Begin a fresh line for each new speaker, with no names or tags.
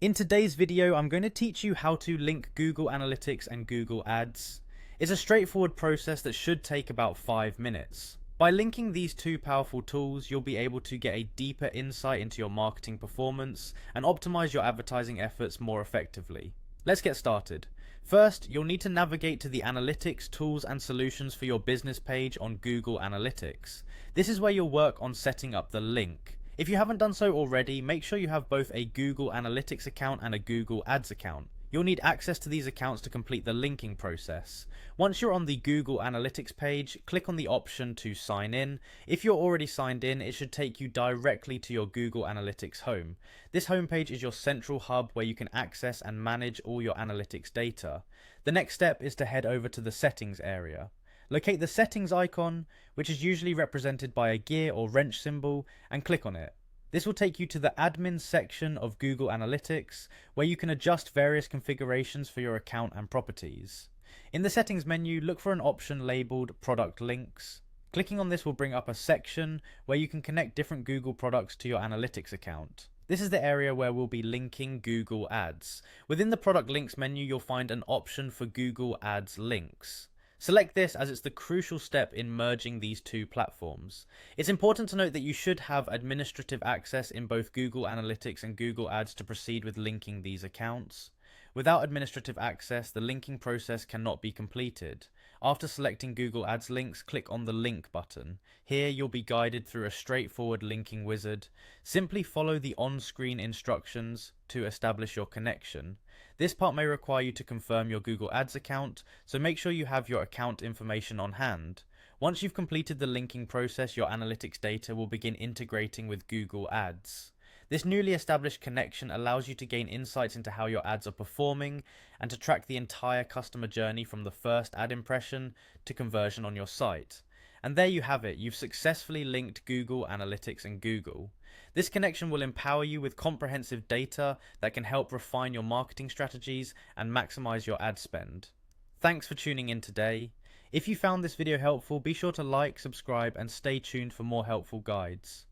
In today's video, I'm going to teach you how to link Google Analytics and Google Ads. It's a straightforward process that should take about 5 minutes. By linking these two powerful tools, you'll be able to get a deeper insight into your marketing performance and optimize your advertising efforts more effectively. Let's get started. First, you'll need to navigate to the Analytics, Tools and Solutions for your business page on Google Analytics. This is where you'll work on setting up the link. If you haven't done so already, make sure you have both a Google Analytics account and a Google Ads account. You'll need access to these accounts to complete the linking process. Once you're on the Google Analytics page, click on the option to sign in. If you're already signed in, it should take you directly to your Google Analytics home. This homepage is your central hub where you can access and manage all your analytics data. The next step is to head over to the settings area. Locate the settings icon, which is usually represented by a gear or wrench symbol, and click on it. This will take you to the admin section of Google Analytics, where you can adjust various configurations for your account and properties. In the settings menu, look for an option labeled Product Links. Clicking on this will bring up a section where you can connect different Google products to your Analytics account. This is the area where we'll be linking Google Ads. Within the Product Links menu, you'll find an option for Google Ads links. Select this as it's the crucial step in merging these two platforms. It's important to note that you should have administrative access in both Google Analytics and Google Ads to proceed with linking these accounts. Without administrative access, the linking process cannot be completed. After selecting Google Ads links, click on the link button. Here you'll be guided through a straightforward linking wizard. Simply follow the on-screen instructions to establish your connection. This part may require you to confirm your Google Ads account, so make sure you have your account information on hand. Once you've completed the linking process, your analytics data will begin integrating with Google Ads. This newly established connection allows you to gain insights into how your ads are performing and to track the entire customer journey from the first ad impression to conversion on your site. And there you have it, you've successfully linked Google Analytics and Google. This connection will empower you with comprehensive data that can help refine your marketing strategies and maximize your ad spend. Thanks for tuning in today. If you found this video helpful, be sure to like, subscribe, and stay tuned for more helpful guides.